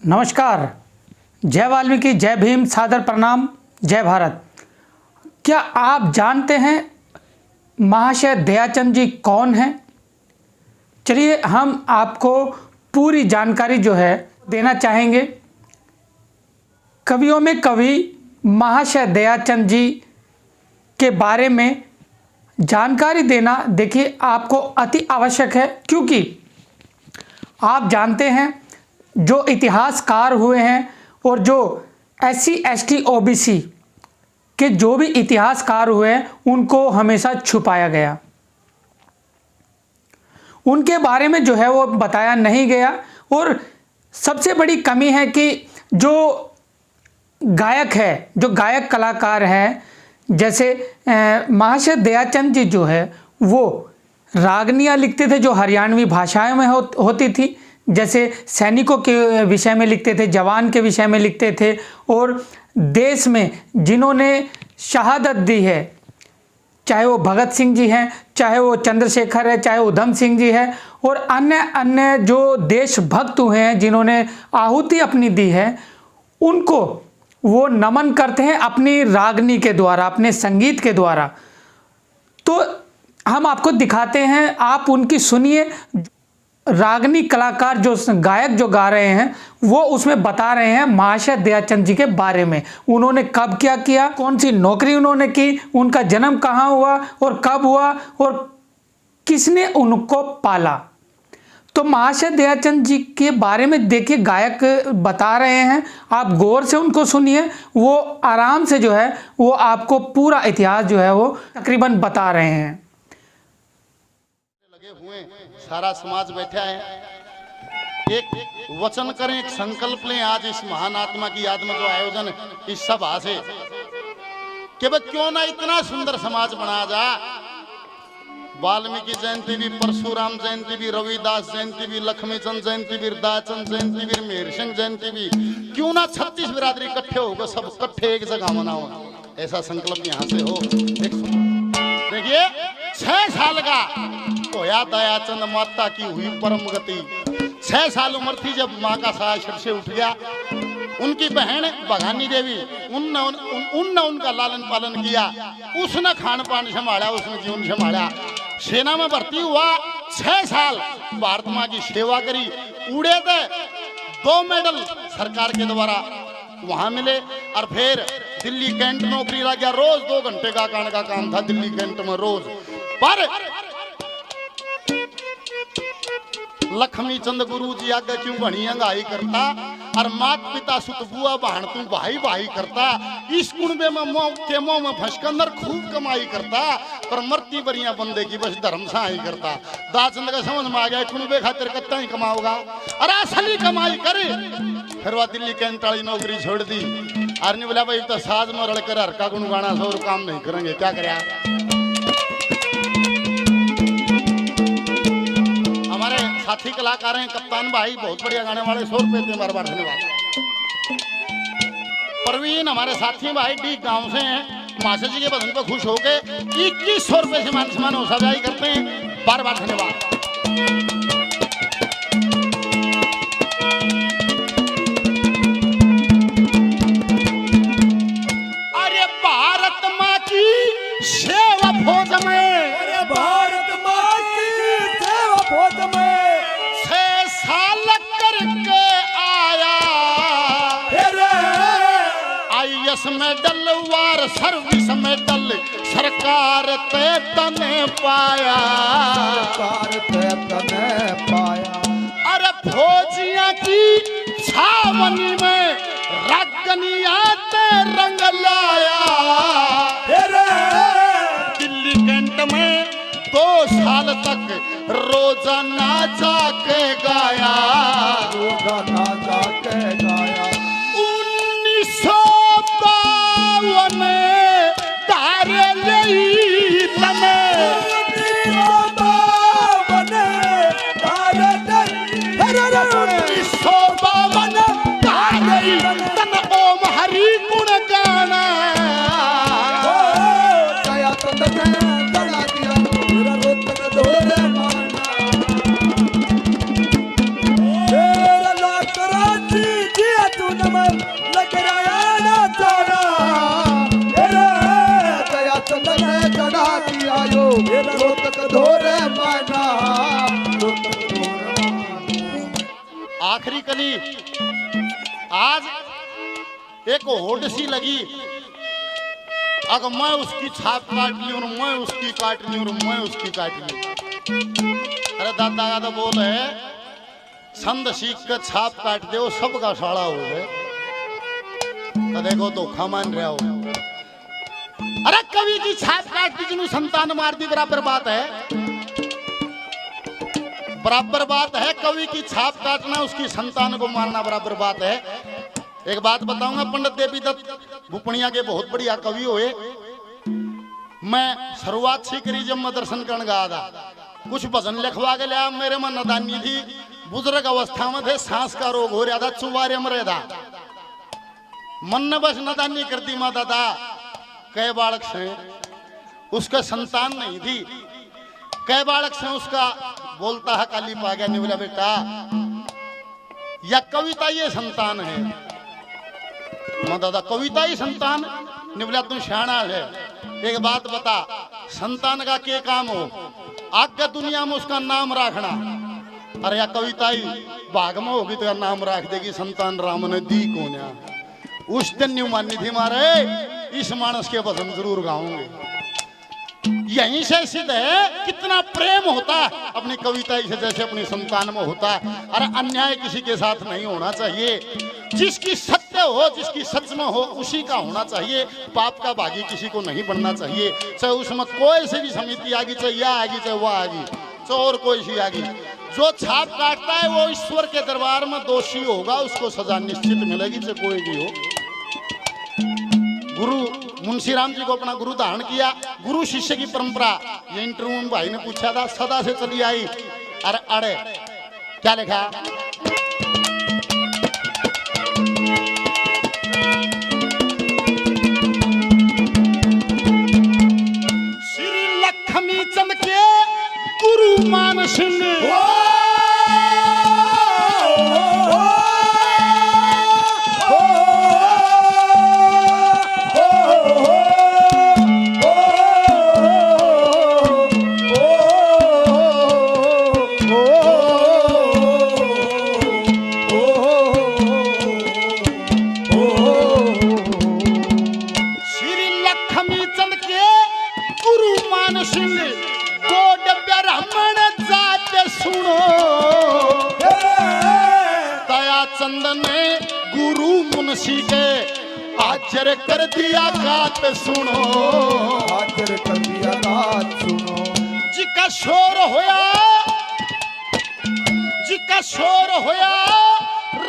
नमस्कार। जय वाल्मीकि, जय भीम, सादर प्रणाम, जय भारत। क्या आप जानते हैं महाशय दयाचंद जी कौन हैं? चलिए हम आपको पूरी जानकारी जो है देना चाहेंगे। कवियों में कवि महाशय दयाचंद जी के बारे में जानकारी देना देखिए आपको अति आवश्यक है, क्योंकि आप जानते हैं जो इतिहासकार हुए हैं और जो SC ST OBC के जो भी इतिहासकार हुए हैं उनको हमेशा छुपाया गया, उनके बारे में जो है वो बताया नहीं गया। और सबसे बड़ी कमी है कि जो गायक है, जो गायक कलाकार हैं, जैसे महाशय दयाचंद जी जो है वो रागनियाँ लिखते थे जो हरियाणवी भाषाओं में होती थी। जैसे सैनिकों के विषय में लिखते थे, जवान के विषय में लिखते थे, और देश में जिन्होंने शहादत दी है, चाहे वो भगत सिंह जी हैं, चाहे वो चंद्रशेखर है, चाहे उधम सिंह जी है, और अन्य अन्य जो देशभक्त हुए हैं जिन्होंने आहुति अपनी दी है, उनको वो नमन करते हैं अपनी रागनी के द्वारा, अपने संगीत के द्वारा। तो हम आपको दिखाते हैं, आप उनकी सुनिए। रागनी कलाकार जो गायक जो गा रहे हैं वो उसमें बता रहे हैं महाशय दयाचंद जी के बारे में। उन्होंने कब क्या किया, कौन सी नौकरी उन्होंने की, उनका जन्म कहाँ हुआ और कब हुआ और किसने उनको पाला। तो महाशय दयाचंद जी के बारे में देखिए गायक बता रहे हैं, आप गौर से उनको सुनिए। वो आराम से जो है वो आपको पूरा इतिहास जो है वो तकरीबन बता रहे हैं। सारा समाज बैठा है, एक वचन करें, एक संकल्प लें आज इस महान आत्मा की याद में जो आयोजन इस सभा से कि भाई क्यों ना इतना सुंदर समाज बना जा। वाल्मीकि जयंती भी, परशुराम जयंती भी, रविदास जयंती भी, लक्ष्मीचंद जयंती भी, दाचंद जयंती भी, मेहर सिंह जयंती भी, क्यों ना 36 बिरादरी इकट्ठे होकर सब इकट्ठे एक जगह मनाओ। ऐसा संकल्प यहाँ से हो। देखिए 6 साल का होया दयाचंद माता की हुई परम गति। 6 साल उम्र थी जब माँ का साया सिर से उठ गया। उनकी बहन भगानी देवी उनने उनका लालन पालन किया, उसने खान पान संभाला, उसने जीवन संभाला। सेना में भर्ती हुआ, 6 साल भारत माँ की सेवा करी। उड़े थे 2 मेडल सरकार के द्वारा वहां मिले, और फिर दिल्ली कैंट नौकरी लग गया। रोज 2 घंटे का काम था दिल्ली कैंट में रोज। पर लक्ष्मीचंद गुरु जी आगे क्यों बनी अंगाई करता, और मात पिता सुत बुआ बहन तू भाई भाई करता। इस कुंबे में मोह में फंसकर अंदर खूब कमाई करता, पर मरती बरिया बंदे की बस धर्म सहाई करता। दाचंद का समझ में आ गया कुंबे खातिर कत्ता ही कमाओगा, और असली कमाई करे। फिर वह दिल्ली कैंट वाली नौकरी छोड़ दी। आर्मी बोला भाई तो साज में रड़कर हरका गुण गाना सो काम नहीं करेंगे, क्या करे। हमारे साथी कलाकार हैं कप्तान भाई, बहुत बढ़िया गाने वाले, 100 रुपए थे बार बार, धन्यवाद। परवीन हमारे साथी भाई डी गांव से हैं, मास्टर जी के भजन पर खुश होके 2100 रुपए से मान सम्मान हो सजाई करते हैं, बार बार धन्यवाद। अरे भारत माँ की सेवा फौज में, अरे भारत माँ की सेवा फौज में 6 साल करके आया। IAS मेडल वार सर्विस मेडल सरकार ते तने पाया, सरकार ते तने पाया। अरे फौजिया की छावनी में रागनिया ते रंग लाया। दिल्ली कैंट में 2 साल तक रोजाना जाके गाया, रोजाना जाके गाया। 1952 में तारे ले तने, 1952 तारे तन ओम हरि गुण गाना। दया तो तने दड़ा दिया, मेरा रोतन दोरे माना। तेरा लाख राजी आखिरी कली आज एक होड़ सी लगी, अगर मैं उसकी छाप काट ली और मैं उसकी काट ली और मैं उसकी काट ली। अरे दादा का तो बोल है संद सीख कर छाप काट दे, वो सबका साड़ा हो गए। तो देखो धोखा मान रहा हो। अरे कवि की छाप काट दी, जिन्होंने संतान मार दी, बराबर बात है, बराबर बात है। कवि की छाप काटना, उसकी संतान को मारना बराबर बात है। एक बात बताऊंगा, पंडित देवी दत्त भूपणिया के बहुत बढ़िया कवि हुए। मैं शुरुआत से करी जब मैं दर्शन करने गया था, कुछ भजन लिखवा के लिया, मेरे में नदानी थी, बुजुर्ग अवस्था में थे, सांस का रोग हो रहा था, चुबारे में रहा था। मन ने बस नदानी करती माँ दादा कई बालक से उसका संतान नहीं थी, कई बालक से उसका बोलता है काली पा गया। नहीं बोला बेटा या कविता ये संतान है। माँ दादा कविता ही संतान? नहीं बोला तुम शाना है। एक बात बता, संतान का क्या काम हो? आगे दुनिया में उसका नाम रखना। अरे या कविता ही भाग में होगी तो यार नाम रख देगी संतान राम ने दी कौन है। उस दिन न्यू मानी थी मारे, इस मानस के भजन जरूर गाऊंगे। यहीं से सिद्ध है कितना प्रेम होता है अपनी कविता से, जैसे अपनी संतान में होता है। अरे अन्याय किसी के साथ नहीं होना चाहिए, जिसकी सत्य हो, जिसकी सच में हो, उसी का होना चाहिए। पाप का भागी किसी को नहीं बनना चाहिए, चाहे उसमें कोई से भी समिति आगी, चाहे यह आगी, चाहे वह आगी, चाहे और कोई सी आगी। जो छाप काटता है वो ईश्वर के दरबार में दोषी होगा, उसको सजा निश्चित मिलेगी, चाहे कोई भी हो। गुरु मुंशी राम जी को अपना गुरु धारण किया। गुरु शिष्य की परंपरा, ये इंटरव्यू में भाई ने पूछा था, सदा से चली आई। अरे अरे क्या लिखा? श्री लक्ष्मी चंद के गुरु मान सिंह चंद ने गुरु मुंशी के आचर कर दिया गात सुनो, आचर कर दिया गात सुनो। जिका शोर होया, जिका शोर होया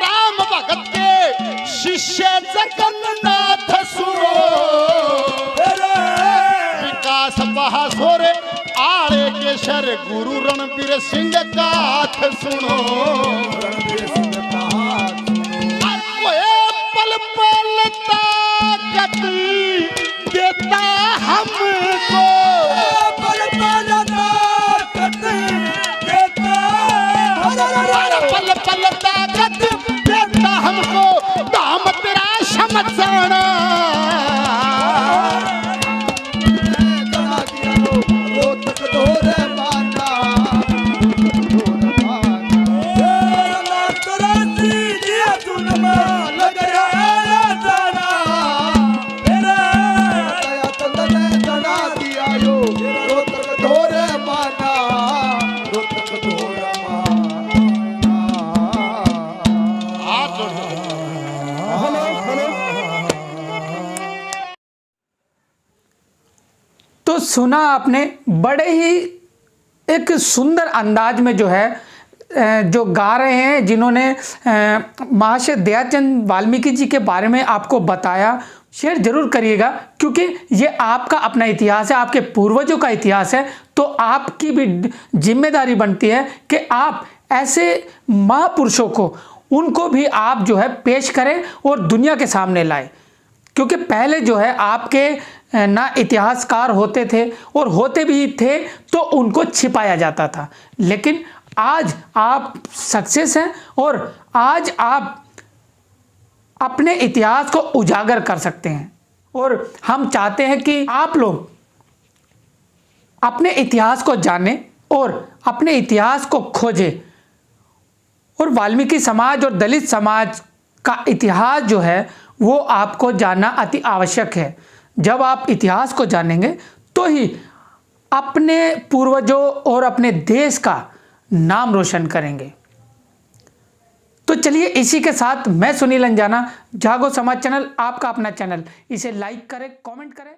राम भगत के शिष्य जगन्नाथ सुनो। विकास बहासुर आड़े के शर गुरु रणबीर सिंह गाथ सुनो। रणबीर सिंह का हाथ पल पल ताकत देता हमको, पल पल ताकत देता हमको, पल पल ताकत देता हमको, दाम तेरा समझाना। करा दिया रोतक धोरे माना, रोतक धोरे माना। तेरा दिया तूने लग रहा जाना, तेरा दया तंदने जगा दिया यो। रोतक धोरे माना, रोतक धोरे माना। Hello hello. तो सुना आपने, बड़े ही एक सुंदर अंदाज में जो है जो गा रहे हैं, जिन्होंने महर्षि दयाचंद वाल्मीकि जी के बारे में आपको बताया। शेयर जरूर करिएगा, क्योंकि ये आपका अपना इतिहास है, आपके पूर्वजों का इतिहास है। तो आपकी भी जिम्मेदारी बनती है कि आप ऐसे महापुरुषों को, उनको भी आप जो है पेश करें और दुनिया के सामने लाएं। क्योंकि पहले जो है आपके ना इतिहासकार होते थे, और होते भी थे तो उनको छिपाया जाता था। लेकिन आज आप सक्सेस हैं और आज आप अपने इतिहास को उजागर कर सकते हैं। और हम चाहते हैं कि आप लोग अपने इतिहास को जानें और अपने इतिहास को खोजें और वाल्मीकि समाज और दलित समाज का इतिहास जो है वो आपको जानना अति आवश्यक है। जब आप इतिहास को जानेंगे तो ही अपने पूर्वजों और अपने देश का नाम रोशन करेंगे। तो चलिए इसी के साथ मैं सुनील अंजाना, जागो समाज चैनल आपका अपना चैनल, इसे लाइक करें, कमेंट करें।